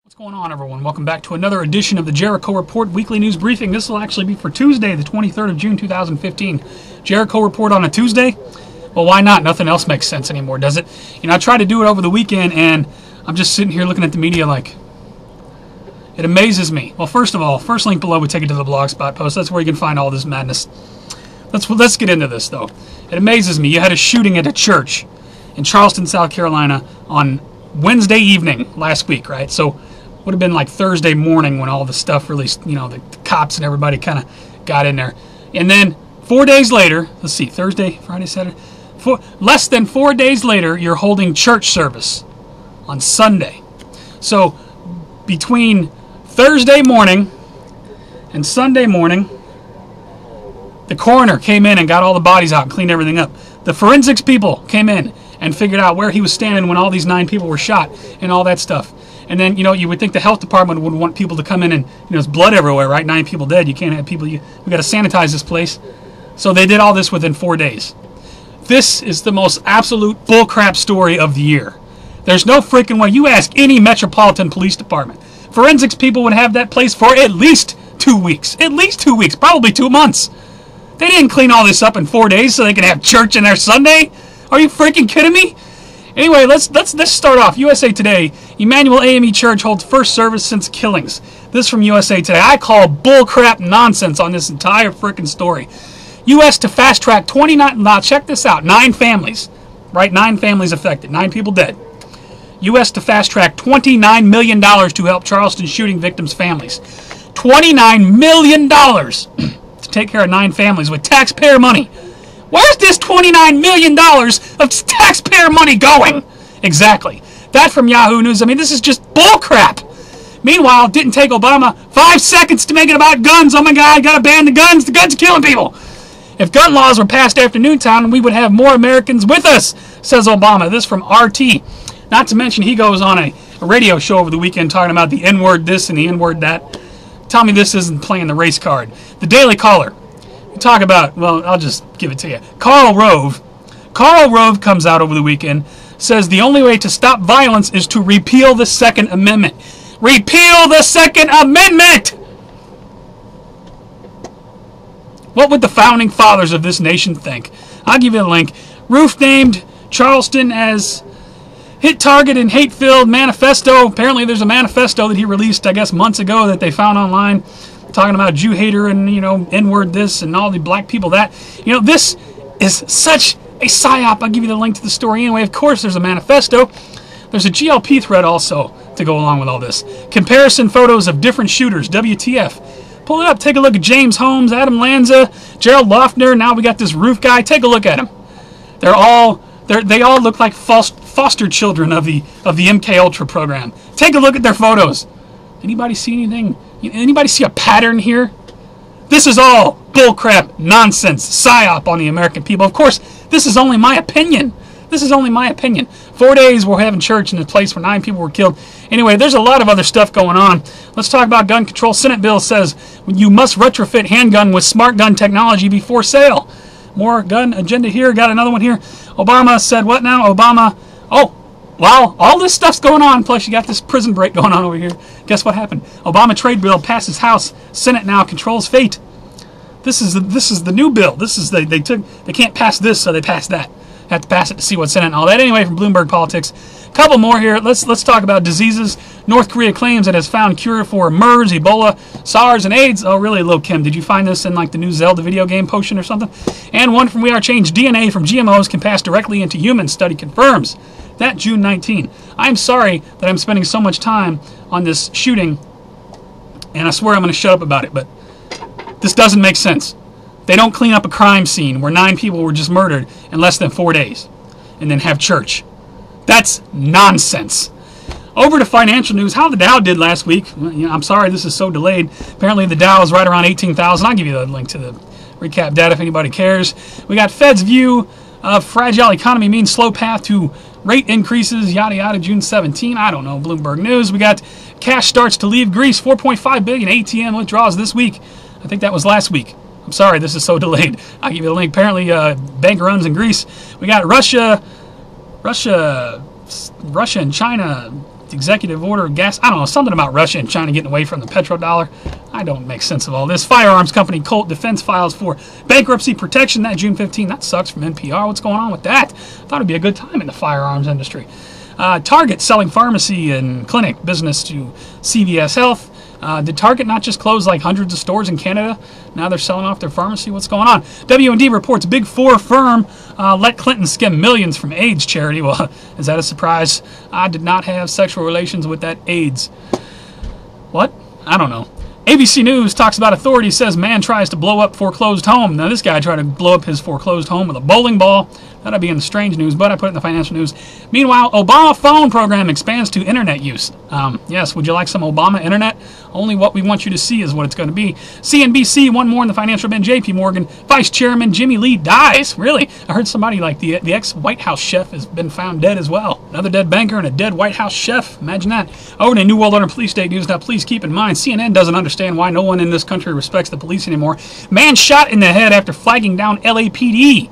What's going on, everyone? Welcome back to another edition of the Jericho Report Weekly News Briefing. This will actually be for Tuesday, the 23rd of June, 2015. Jericho Report on a Tuesday? Well, why not? Nothing else makes sense anymore, does it? You know, I tried to do it over the weekend, and I'm just sitting here looking at the media like, it amazes me. Well, first of all, first link below would take you to the Blogspot post. That's where you can find all this madness. Let's get into this, though. It amazes me. You had a shooting at a church in Charleston, South Carolina on Wednesday evening last week, right? So would have been like Thursday morning when all the stuff really, you know, the cops and everybody kind of got in there. And then 4 days later, let's see, Thursday, Friday, Saturday, less than 4 days later, you're holding church service on Sunday. So between Thursday morning and Sunday morning, the coroner came in and got all the bodies out and cleaned everything up. The forensics people came in and figured out where he was standing when all these 9 people were shot and all that stuff. And then, you know, you would think the health department would want people to come in and, you know, there's blood everywhere, right? 9 people dead. You can't have people, we got to sanitize this place. So they did all this within 4 days. This is the most absolute bullcrap story of the year. There's no freaking way. You ask any metropolitan police department. Forensics people would have that place for at least 2 weeks. At least 2 weeks, probably 2 months. They didn't clean all this up in 4 days so they can have church in their Sunday. Are you freaking kidding me? Anyway, let's start off. USA Today, Emmanuel AME Church holds first service since killings. This from USA Today. I call bullcrap nonsense on this entire freaking story. U.S. to fast track 29, now check this out, 9 families, right? 9 families affected, 9 people dead. U.S. to fast track $29 million to help Charleston shooting victims' families. $29 million to take care of 9 families with taxpayer money. Where's this $29 million of taxpayer money going? Exactly. That from Yahoo News. I mean, this is just bullcrap. Meanwhile, it didn't take Obama 5 seconds to make it about guns. Oh my God, gotta ban the guns. The guns are killing people. If gun laws were passed after noontime, we would have more Americans with us, says Obama. This from RT. Not to mention, he goes on a radio show over the weekend talking about the N-word this and the N-word that. Tell me this isn't playing the race card. The Daily Caller. Talk about, well, I'll just give it to you. Karl Rove comes out over the weekend, says the only way to stop violence is to repeal the Second Amendment. Repeal the Second Amendment! What would the founding fathers of this nation think? I'll give you a link. Roof named Charleston as hit target in hate-filled manifesto. Apparently there's a manifesto that he released, I guess, months ago that they found online, talking about Jew hater and, you know, N-word this and all the black people that. You know, this is such a psyop. I'll give you the link to the story anyway. Of course, there's a manifesto. There's a GLP thread also to go along with all this. Comparison photos of different shooters. WTF. Pull it up. Take a look at James Holmes, Adam Lanza, Gerald Loeffner. Now we got this Roof guy. Take a look at them. They all look like foster children of the MaKaElectric program. Take a look at their photos. Anybody see anything? Anybody see a pattern here? This is all bullcrap, nonsense, psyop on the American people. Of course, this is only my opinion. This is only my opinion. 4 days we're having church in a place where 9 people were killed. Anyway, there's a lot of other stuff going on. Let's talk about gun control. Senate bill says you must retrofit handgun with smart gun technology before sale. More gun agenda here. Got another one here. Obama said what now? Obama, oh, wow, all this stuff's going on, plus you got this prison break going on over here. Guess what happened? Obama trade bill passes House. Senate now controls fate. This is the new bill. This is they can't pass this, so they passed that. Have to pass it to see what's in it and all that. Anyway, from Bloomberg Politics. Couple more here. Let's talk about diseases. North Korea claims it has found cure for MERS, Ebola, SARS, and AIDS. Oh, really, Lil Kim? Did you find this in like the new Zelda video game potion or something? And one from We Are Change. DNA from GMOs can pass directly into humans. Study confirms. That June 19. I'm sorry that I'm spending so much time on this shooting, and I swear I'm going to shut up about it, but this doesn't make sense. They don't clean up a crime scene where 9 people were just murdered in less than 4 days and then have church. That's nonsense. Over to financial news. How the Dow did last week. Well, you know, I'm sorry this is so delayed. Apparently the Dow is right around 18,000. I'll give you the link to the recap data if anybody cares. We got Fed's view of fragile economy means slow path to rate increases, yada yada, June 17. I don't know. Bloomberg News. We got cash starts to leave Greece. 4.5 billion ATM withdrawals this week. I think that was last week. I'm sorry, this is so delayed. I'll give you the link. Apparently, bank runs in Greece. We got Russia and China executive order of gas. I don't know, something about Russia and China getting away from the petrodollar. I don't make sense of all this. Firearms company Colt Defense files for bankruptcy protection. That June 15. That sucks from NPR. What's going on with that? Thought it'd be a good time in the firearms industry. Target selling pharmacy and clinic business to CVS Health. Did Target not just close like hundreds of stores in Canada? Now they're selling off their pharmacy. What's going on? W&D reports Big Four firm let Clinton skim millions from AIDS charity. Well, is that a surprise? I did not have sexual relations with that AIDS. What? I don't know. ABC News talks about authorities, says man tries to blow up foreclosed home. Now this guy tried to blow up his foreclosed home with a bowling ball. That'd be in the strange news, but I put it in the financial news. Meanwhile, Obama phone program expands to internet use. Yes, would you like some Obama internet? Only what we want you to see is what it's going to be. CNBC, one more in the financial bin. JP Morgan, Vice Chairman Jimmy Lee dies. Really? I heard somebody like the ex-White House chef has been found dead as well. Another dead banker and a dead White House chef. Imagine that. Over to New World Order Police State News. Now, please keep in mind, CNN doesn't understand why no one in this country respects the police anymore. Man shot in the head after flagging down LAPD.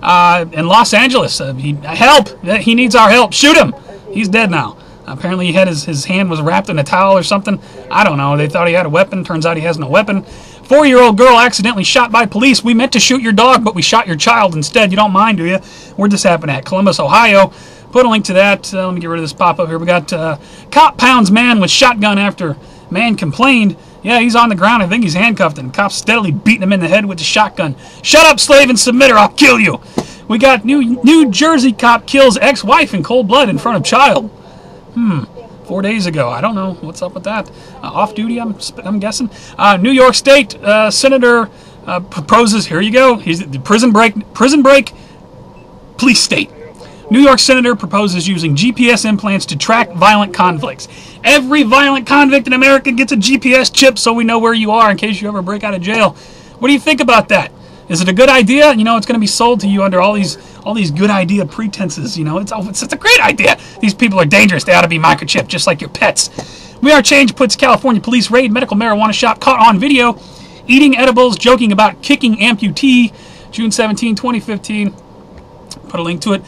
In Los Angeles. Help! He needs our help. Shoot him! He's dead now. Apparently he had his hand was wrapped in a towel or something. I don't know. They thought he had a weapon. Turns out he has no weapon. 4-year-old girl accidentally shot by police. We meant to shoot your dog, but we shot your child instead. You don't mind, do you? Where'd this happen at? Columbus, Ohio. Put a link to that. Let me get rid of this pop-up here. We got cop pounds man with shotgun after man complained. Yeah, he's on the ground. I think he's handcuffed, and cops steadily beating him in the head with the shotgun. Shut up, slave, and submit or I'll kill you. We got New Jersey cop kills ex-wife in cold blood in front of child. 4 days ago. I don't know what's up with that. Off duty, I'm guessing. New York State Senator proposes. Here you go. He's the prison break police state. New York Senator proposes using GPS implants to track violent conflicts. Every violent convict in America gets a GPS chip so we know where you are in case you ever break out of jail. What do you think about that? Is it a good idea? You know, it's going to be sold to you under all these good idea pretenses. You know, it's a great idea. These people are dangerous. They ought to be microchipped, just like your pets. We Are Change puts California police raid medical marijuana shop caught on video, eating edibles, joking about kicking amputee. June 17, 2015. Put a link to it.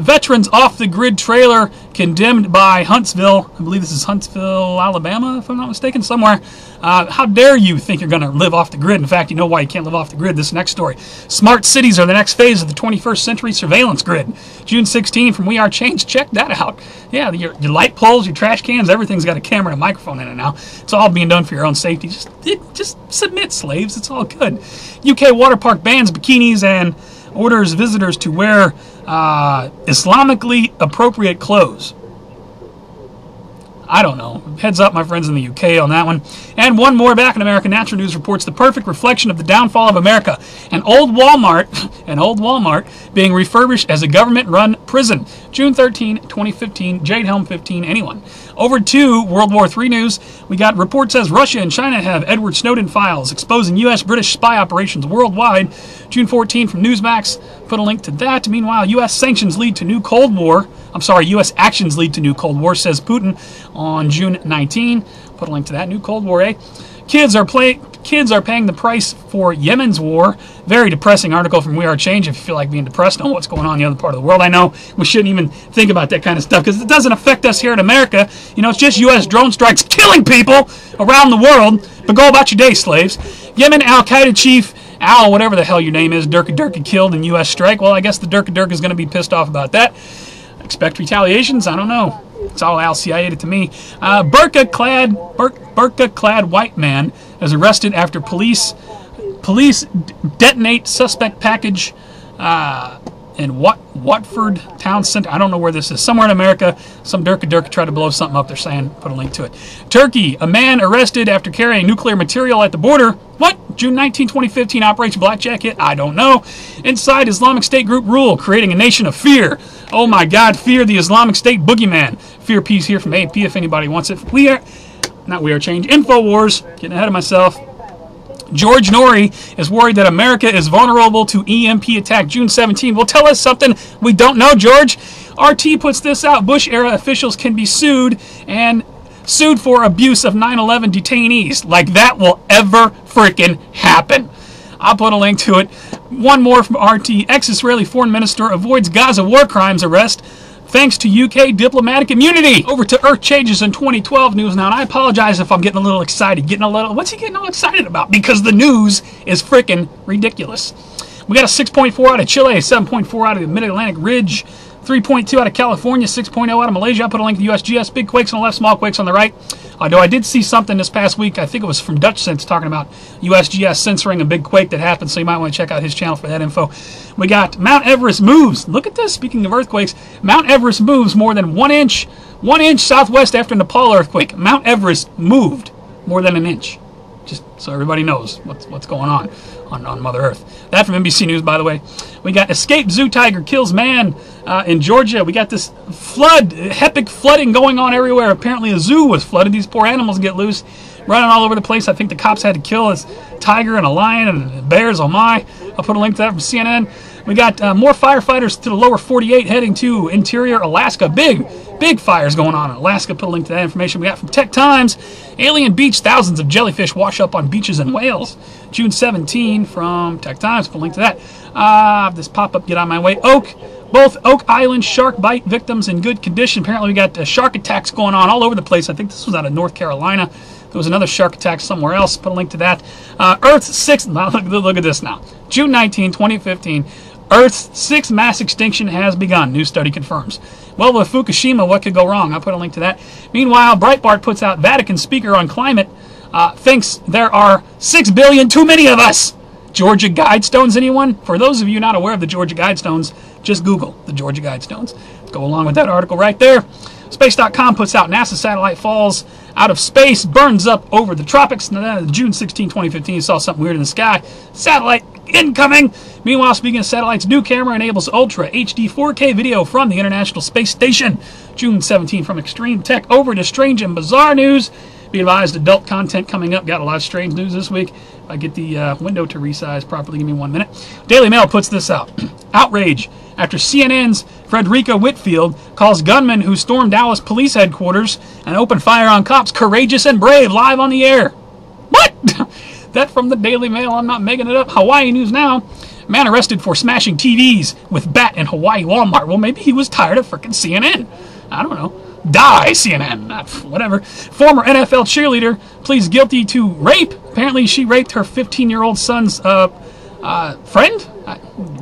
Veterans off the grid trailer condemned by Huntsville. I believe this is Huntsville, Alabama, if I'm not mistaken, somewhere. How dare you think you're going to live off the grid? In fact, you know why you can't live off the grid. This next story. Smart cities are the next phase of the 21st century surveillance grid. June 16 from We Are Change. Check that out. Yeah, your light poles, your trash cans, everything's got a camera and a microphone in it now. It's all being done for your own safety. Just submit, slaves. It's all good. UK water park bans bikinis and orders visitors to wear Islamically appropriate clothes. I don't know. Heads up, my friends in the UK on that one. And one more back in American Natural News reports the perfect reflection of the downfall of America. An old Walmart being refurbished as a government-run prison. June 13, 2015, Jade Helm 15, anyone. Over to World War III news. We got report says Russia and China have Edward Snowden files exposing U.S.-British spy operations worldwide. June 14 from Newsmax. Put a link to that. Meanwhile, U.S. sanctions lead to new Cold War. U.S. actions lead to new Cold War, says Putin on June 19. Put a link to that. New Cold War, eh? Kids are paying the price for Yemen's war. Very depressing article from We Are Change if you feel like being depressed on what's going on in the other part of the world. I know we shouldn't even think about that kind of stuff because it doesn't affect us here in America. You know, it's just U.S. drone strikes killing people around the world. But go about your day, slaves. Yemen Al-Qaeda chief Al, whatever the hell your name is, Durka killed in U.S. strike. Well, I guess the Durka is going to be pissed off about that. Expect retaliations? I don't know. It's all Al-CIA to me. Burqa-clad white man is arrested after police detonate suspect package in Watford Town Center. I don't know where this is. Somewhere in America, some Durka tried to blow something up. They're saying, put a link to it. Turkey, a man arrested after carrying nuclear material at the border. What? June 19, 2015, Operation Blackjack hit? I don't know. Inside Islamic State group rule, creating a nation of fear. Oh my God, fear the Islamic State boogeyman. Fear piece here from AP if anybody wants it. We Are Change. InfoWars, getting ahead of myself. George Norrie is worried that America is vulnerable to EMP attack June 17. Well, tell us something we don't know, George. RT puts this out. Bush-era officials can be sued for abuse of 9/11 detainees. Like that will ever freaking happen. I'll put a link to it. One more from RT. Ex-Israeli foreign minister avoids Gaza war crimes arrest. thanks to UK diplomatic immunity. Over to Earth changes in 2012 news now, and I apologize if I'm getting a little excited. What's he getting all excited about? Because the news is freaking ridiculous. We got a 6.4 out of Chile, a 7.4 out of the Mid-Atlantic Ridge, 3.2 out of California, 6.0 out of Malaysia. I put a link to the USGS. Big quakes on the left, small quakes on the right. Although I did see something this past week, I think it was from Dutch Sense, talking about USGS censoring a big quake that happened, so you might want to check out his channel for that info. We got Mount Everest moves. Look at this, speaking of earthquakes. Mount Everest moves more than 1 inch southwest after Nepal earthquake. Mount Everest moved more than an inch. Just so everybody knows what's going on Mother Earth. That from NBC News, by the way. We got escaped zoo tiger kills man in Georgia. We got this epic flooding going on everywhere. Apparently a zoo was flooded. These poor animals get loose, running all over the place. I think the cops had to kill this tiger and a lion and bears. Oh my. I'll put a link to that from CNN. We got more firefighters to the lower 48 heading to interior Alaska. Big fires going on in Alaska. Put a link to that information. We got from Tech Times. Alien beach. Thousands of jellyfish wash up on beaches in Wales. June 17 from Tech Times. Put a link to that. This pop-up, get out of my way. Both Oak Island shark bite victims in good condition. Apparently we got shark attacks going on all over the place. I think this was out of North Carolina. There was another shark attack somewhere else. Put a link to that. Earth's sixth... Look at this now. June 19, 2015. Earth's sixth mass extinction has begun. New study confirms. Well, with Fukushima, what could go wrong? I'll put a link to that. Meanwhile, Breitbart puts out Vatican speaker on climate. Thinks there are 6 billion too many of us. Georgia Guidestones, anyone? For those of you not aware of the Georgia Guidestones, just Google the Georgia Guidestones. Go along with that article right there. Space.com puts out NASA satellite falls out of space, burns up over the tropics. June 16, 2015, you saw something weird in the sky. Satellite incoming. Meanwhile, speaking of satellites, new camera enables Ultra HD 4K video from the International Space Station. June 17 from Extreme Tech. Over to strange and bizarre news. Be advised, adult content coming up. Got a lot of strange news this week. If I get the window to resize properly, give me 1 minute. Daily Mail puts this out. Outrage after CNN's Frederica Whitfield calls gunmen who stormed Dallas police headquarters and opened fire on cops courageous and brave, live on the air. What? That from the Daily Mail. I'm not making it up. Hawaii News Now. Man arrested for smashing TVs with bat in Hawaii Walmart. Well, maybe he was tired of frickin' CNN. I don't know. Die, CNN. Whatever. Former NFL cheerleader pleads guilty to rape. Apparently, she raped her 15-year-old son's friend.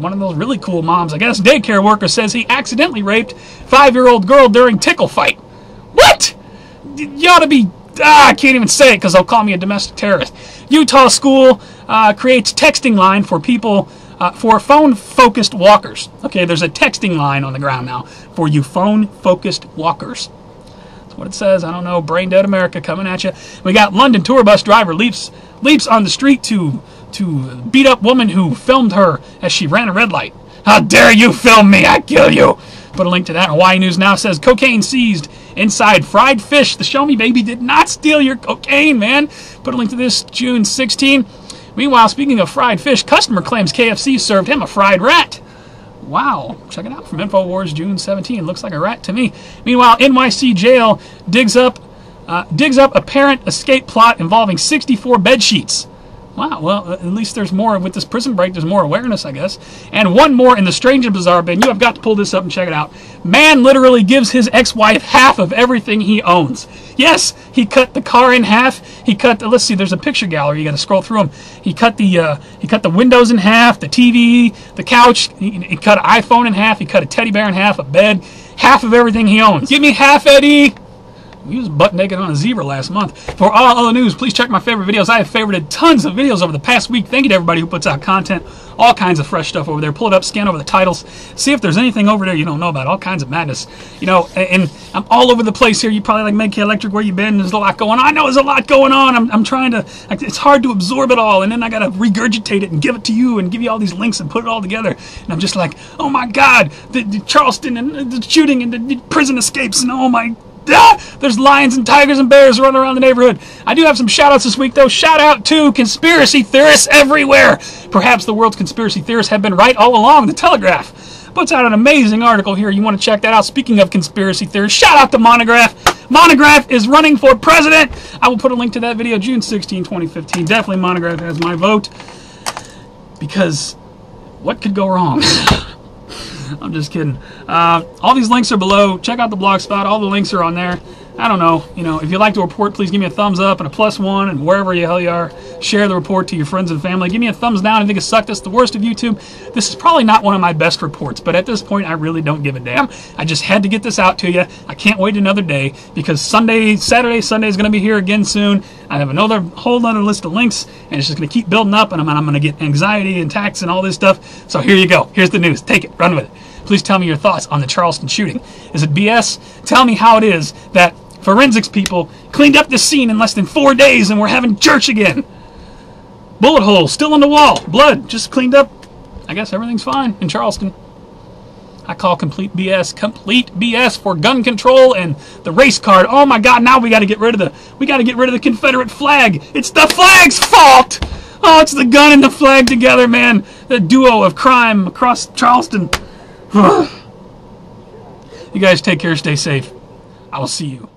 One of those really cool moms, I guess. Daycare worker says he accidentally raped 5-year-old girl during tickle fight. What? You ought to be... I can't even say it because they'll call me a domestic terrorist. Utah school creates texting line for people... for phone-focused walkers. Okay, there's a texting line on the ground now for you phone-focused walkers. That's what it says. I don't know. Brain dead America coming at you. We got London tour bus driver leaps on the street to beat up woman who filmed her as she ran a red light. How dare you film me? I kill you. Put a link to that. Hawaii News Now says cocaine seized inside fried fish. The Show Me Baby did not steal your cocaine, man. Put a link to this. June 16. Meanwhile, speaking of fried fish, customer claims KFC served him a fried rat. Wow. Check it out from InfoWars, June 17. Looks like a rat to me. Meanwhile, NYC jail digs up apparent escape plot involving 64 bed sheets. Wow, well, at least there's more. With this prison break, there's more awareness, I guess. And one more in the strange and bizarre bin. You have got to pull this up and check it out. Man literally gives his ex-wife half of everything he owns. Yes, he cut the car in half. He cut the, let's see, there's a picture gallery. You got to scroll through them. He cut the windows in half, the TV, the couch. He cut an iPhone in half. He cut a teddy bear in half, a bed. Half of everything he owns. Give me half, Eddie. We was butt naked on a zebra last month. For all other news, please check my favorite videos. I have favorited tons of videos over the past week. Thank you to everybody who puts out content. All kinds of fresh stuff over there. Pull it up, scan over the titles. See if there's anything over there you don't know about. All kinds of madness. You know, and I'm all over the place here. You probably like MaKaElectric, where you been? There's a lot going on. I know there's a lot going on. I'm trying to, it's hard to absorb it all. And then I got to regurgitate it and give it to you and give you all these links and put it all together. And I'm just like, oh my God, the Charleston and the shooting and the prison escapes and oh my there's lions and tigers and bears running around the neighborhood. I do have some shout-outs this week, though. Shout-out to conspiracy theorists everywhere. Perhaps the world's conspiracy theorists have been right all along. The Telegraph puts out an amazing article here. You want to check that out. Speaking of conspiracy theorists, shout-out to Montagraph. Montagraph is running for president. I will put a link to that video, June 16, 2015. Definitely Montagraph has my vote. Because what could go wrong? I'm just kidding. All these links are below. Check out the Blogspot. All the links are on there. I don't know. If you like the report, please give me a thumbs up and a +1, and wherever the hell you are, share the report to your friends and family. Give me a thumbs down if you think it sucked. That's the worst of YouTube. This is probably not one of my best reports, but at this point, I really don't give a damn. I just had to get this out to you. I can't wait another day because Sunday is going to be here again soon. I have another whole other list of links, and it's just going to keep building up, and I'm going to get anxiety and attacks and all this stuff. So here you go. Here's the news. Take it. Run with it. Please tell me your thoughts on the Charleston shooting. Is it BS? Tell me how it is that forensics people cleaned up the scene in less than 4 days and we're having church again. Bullet holes still on the wall. Blood just cleaned up. I guess everything's fine in Charleston. I call complete BS. Complete BS for gun control and the race card. Oh my God! Now we got to get rid of the Confederate flag. It's the flag's fault. Oh, it's the gun and the flag together, man. The duo of crime across Charleston. You guys take care. Stay safe. I will see you